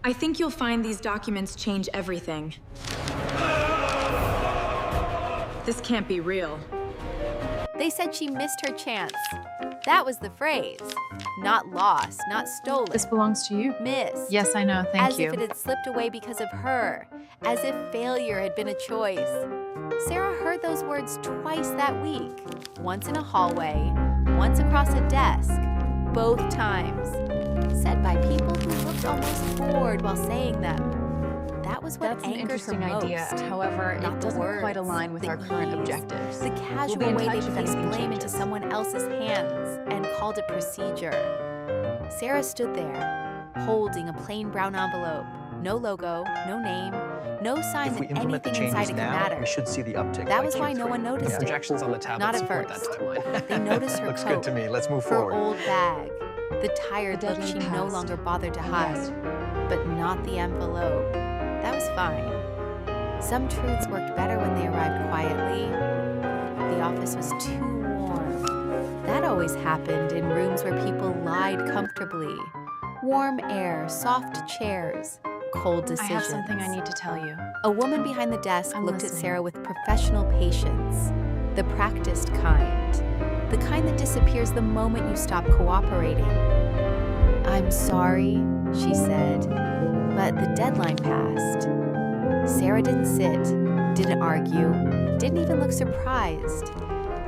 I think you'll find these documents change everything. This can't be real. They said she missed her chance. That was the phrase. Not lost, not stolen. This belongs to you. Missed. Yes, I know. Thank As you. if it had slipped away because of her. As if failure had been a choice. Sarah heard those words twice that week. Once in a hallway, once across a desk. Both times. Said by people who looked almost bored while saying them. That was what That's an angered interesting her most. idea. However, Not it the doesn't words, quite align with the our current ease, objectives. The casual We'll be in way they touch if placed anything blame into changes. someone else's hands and called it procedure. Sarah stood there, holding a plain brown envelope. No logo, no name, no sign If we that implement the anything inside changes it could now, matter. we should see the uptick. That by was why Q3. no one noticed it. Projections on the tablet Not at support first. that timeline. They noticed her Looks coat, good to me. Let's move her forward. old bag, the tired The look she deadline no passed. longer bothered to hide. But not the envelope. That was fine. Some truths worked better when they arrived quietly. The office was too warm. That always happened in rooms where people lied comfortably. Warm air, soft chairs, cold I decisions. have something I need to tell you. A woman behind the desk I'm looked at listening. Sarah with professional patience. The practiced kind. The kind that disappears the moment you stop cooperating. I'm sorry, she said, but the deadline passed. Sarah didn't sit, didn't argue, didn't even look surprised.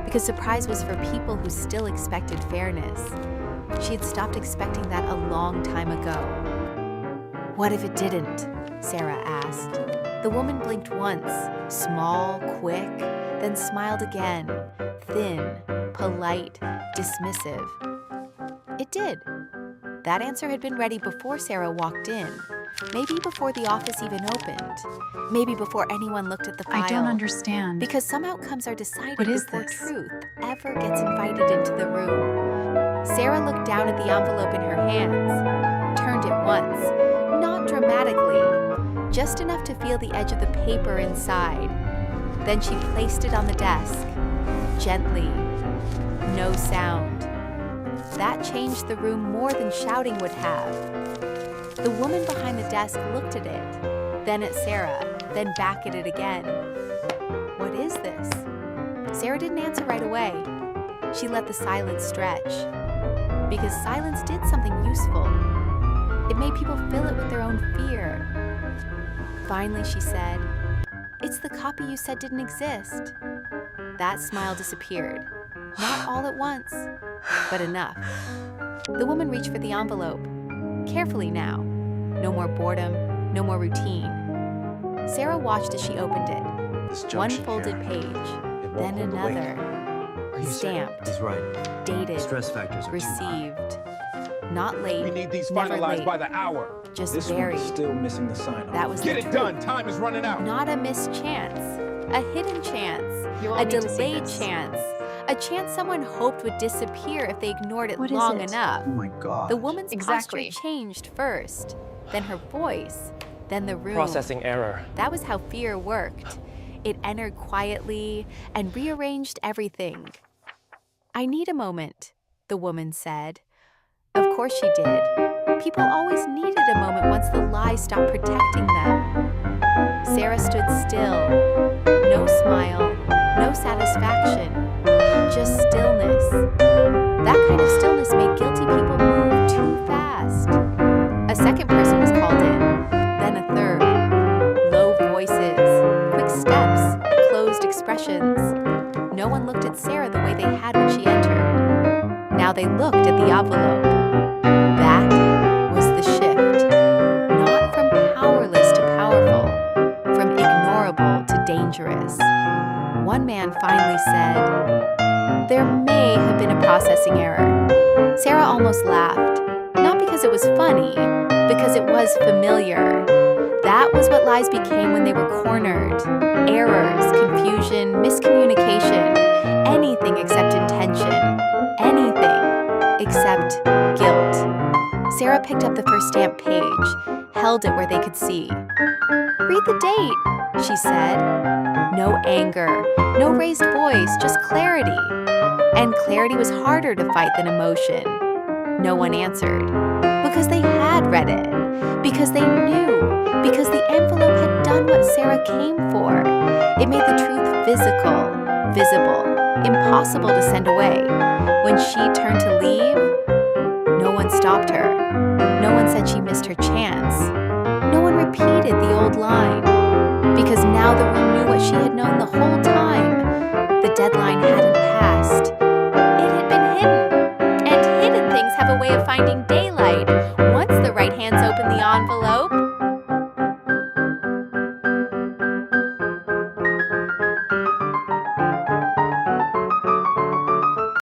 Because surprise was for people who still expected fairness. She had stopped expecting that a long time ago. What if it didn't? Sarah asked. The woman blinked once, small, quick, then smiled again, thin, polite, dismissive. It did. That answer had been ready before Sarah walked in. Maybe before the office even opened. Maybe before anyone looked at the file. I don't understand. Because some outcomes are decided What is before this? truth ever gets invited into the room. Sarah looked down at the envelope in her hands, turned it once, not dramatically, just enough to feel the edge of the paper inside. Then she placed it on the desk, gently, no sound. That changed the room more than shouting would have. The woman behind the desk looked at it, then at Sarah, then back at it again. What is this? Sarah didn't answer right away. She let the silence stretch. Because silence did something useful. It made people fill it with their own fear. Finally, she said, "It's the copy you said didn't exist." That smile disappeared. Not all at once, but enough. The woman reached for the envelope. Carefully now. No more boredom, no more routine. Sarah watched as she opened it. This One junction folded here, page, it won't then hold the weight. another. Are you Stamped, He's right. dated, Stress factors are too high. received. Not late, We need these never finalized late, by the hour. just This one buried. is still missing the sign on That it. was Get the it truth. done. Time is running out. Not a missed chance, a hidden chance, You all a need to see delayed this. chance, a chance someone hoped would disappear if they ignored it What is long it? enough. Oh my God. The woman's Exactly. posture changed first, then her voice, then the room. Processing error. That was how fear worked. It entered quietly and rearranged everything. "I need a moment," the woman said. Of course she did. People always needed a moment once the lie stopped protecting them. Sarah stood still. No smile, no satisfaction, just stillness. That kind of stillness made guilty people move too fast. A second person was called in, then a third. Low voices, quick steps, closed expressions. No one looked at Sarah the way they had when she entered. Now they looked at the envelope. That was the shift. Not from powerless to powerful, from ignorable to dangerous. One man finally said, "There may have been a processing error." Sarah almost laughed. Not because it was funny, because it was familiar. That was what lies became when they were cornered. Errors, confusion, miscommunication, anything except intention. Anything except guilt. Sarah picked up the first stamped page, held it where they could see. "Read the date," she said. No anger, no raised voice, just clarity. And clarity was harder to fight than emotion. No one answered, because they had read it. Because they knew. Because the envelope had done what Sarah came for. It made the truth physical, visible, impossible to send away. When she turned to leave, no one stopped her. No one said she missed her chance. No one repeated the old line. Because now the room knew what she had known the whole